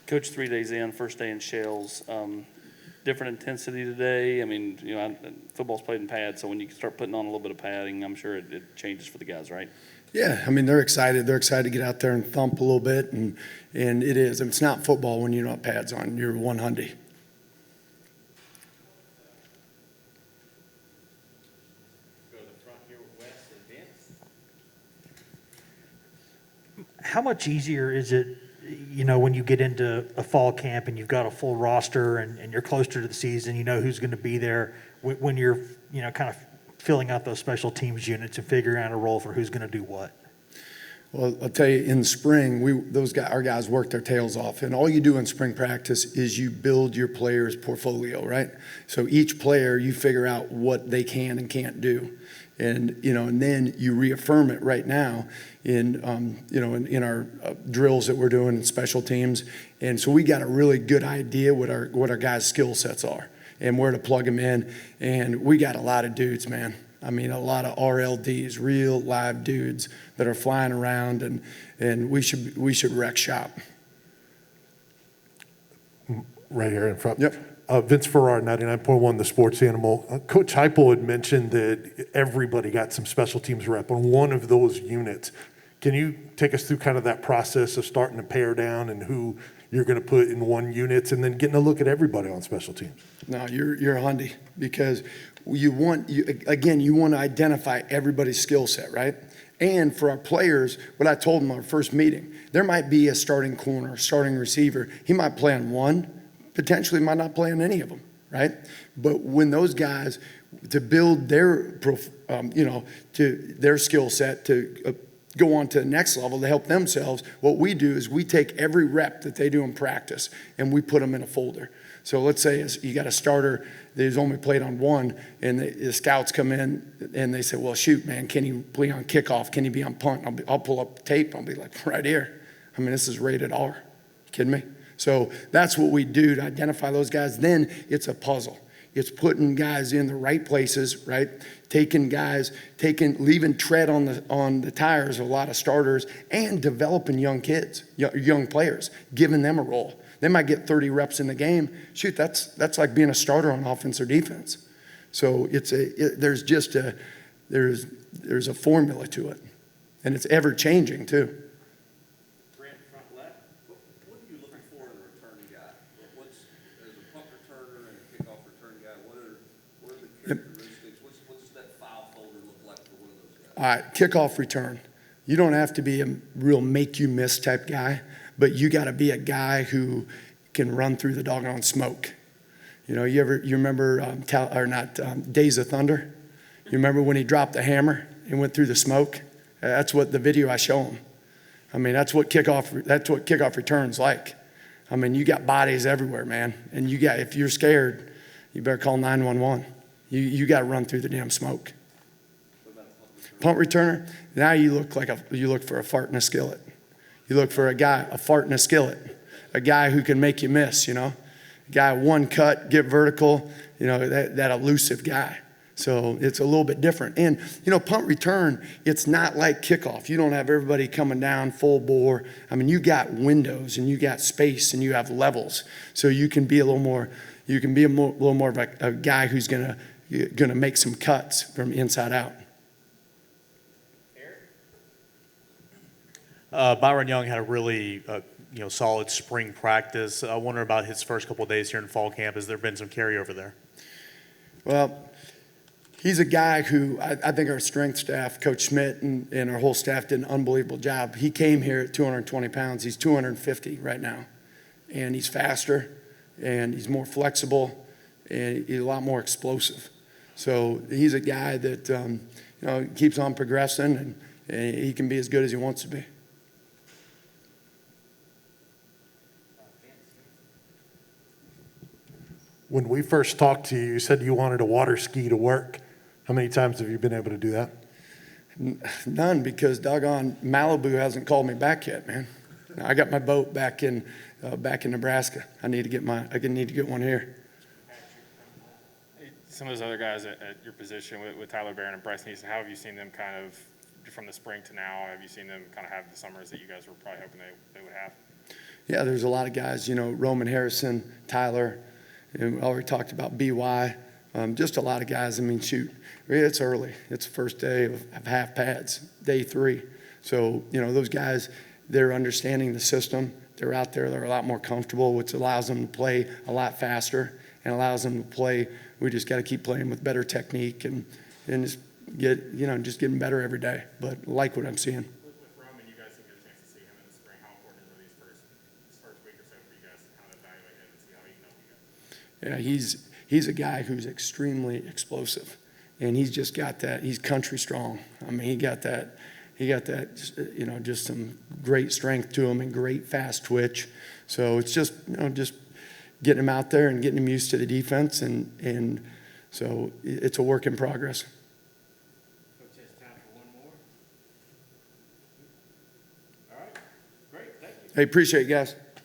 Coach, 3 days in, first day in shells. Different intensity today. I mean, football's played in pads, so when you start putting on a little bit of padding, I'm sure it changes for the guys, right? Yeah, I mean, they're excited. They're excited to get out there and thump a little bit, and it is. It's not football when you don't have pads on. You're 100. How much easier is it, when you get into a fall camp and you've got a full roster and you're closer to the season, you know who's going to be there when you're, kind of filling out those special teams units and figuring out a role for who's going to do what? Well, I'll tell you, in the spring, our guys work their tails off, and all you do in spring practice is you build your players' portfolio, right? So each player, you figure out what they can and can't do, and then you reaffirm it right now in our drills that we're doing in special teams, and so we got a really good idea what our guys' skill sets are and where to plug them in, and we got a lot of dudes, man. I mean, a lot of RLDs, real live dudes that are flying around, and we should wreck shop. Right here in front. Yep. Vince Farrar, 99.1, the sports animal. Coach Heupel had mentioned that everybody got some special teams rep on one of those units. Can you take us through kind of that process of starting to pare down and who you're going to put in one unit and then getting a look at everybody on special teams? No, you're a Hundy, because you want to identify everybody's skill set, right? And for our players, what I told them on our first meeting, there might be a starting corner, starting receiver. He might play on one, potentially might not play on any of them, right? But when those guys, to build their, to their skill set to go on to the next level to help themselves, what we do is we take every rep that they do in practice and we put them in a folder. So let's say you got a starter that has only played on one, and the scouts come in and they say, well, shoot, man, can he play on kickoff? Can he be on punt? I'll pull up the tape. I'll be like, right here. I mean, this is rated R. You kidding me? So that's what we do to identify those guys. Then it's a puzzle. It's putting guys in the right places, right? Leaving tread on the tires of a lot of starters, and developing young kids, young players, giving them a role. They might get 30 reps in the game. Shoot, that's like being a starter on offense or defense. So there's a formula to it, and it's ever changing too. Grant, front left. What are you looking for in a returning guy? As a punt returner and a kickoff return guy, what are the characteristics? What's that file folder look like for one of those guys? All right, kickoff return. You don't have to be a real make-you-miss type guy, but you got to be a guy who can run through the doggone smoke. You remember Days of Thunder? You remember when he dropped the hammer and went through the smoke? That's what the video I show him. I mean, that's what kickoff return's like. I mean, you got bodies everywhere, man, and if you're scared, you better call 911. You got to run through the damn smoke. Punt returner, now you look for a fart in a skillet. You look for a fart in a skillet, a guy who can make you miss, a guy one cut, get vertical, that elusive guy. So it's a little bit different. And, punt return, it's not like kickoff. You don't have everybody coming down full bore. I mean, you got windows and you got space and you have levels. So you can be a little more of a guy who's gonna make some cuts from inside out. Byron Young had a really solid spring practice. I wonder about his first couple of days here in fall camp. Has there been some carryover there? Well, he's a guy who I think our strength staff, Coach Schmidt and our whole staff did an unbelievable job. He came here at 220 pounds. He's 250 right now. And he's faster, and he's more flexible, and he's a lot more explosive. So he's a guy that keeps on progressing, and he can be as good as he wants to be. When we first talked to you, you said you wanted a water ski to work. How many times have you been able to do that? None, because doggone Malibu hasn't called me back yet, man. I got my boat back in Nebraska. I need to get one here. Some of those other guys at your position with Tyler Barron and Bryce Neeson, how have you seen them kind of from the spring to now? Have you seen them kind of have the summers that you guys were probably hoping they would have? Yeah, there's a lot of guys, Roman Harrison, Tyler, and we already talked about BY. Just a lot of guys. I mean, shoot, it's early. It's the first day of half pads, day 3. So, those guys, they're understanding the system. They're out there. They're a lot more comfortable, which allows them to play a lot faster and allows them to play. We just got to keep playing with better technique and just just getting better every day. But I like what I'm seeing. With Roman, you guys didn't get a chance to see him in the spring. How important is it this first week or so for you guys to kind of evaluate him and see how he can help you guys? Yeah, he's a guy who's extremely explosive, and he's just got that. He's country strong. I mean, he got that. Just some great strength to him and great fast twitch. So it's just getting him out there and getting him used to the defense, and so it's a work in progress. Coach, has time for one more. All right, great, thank you. Hey, appreciate it, guys.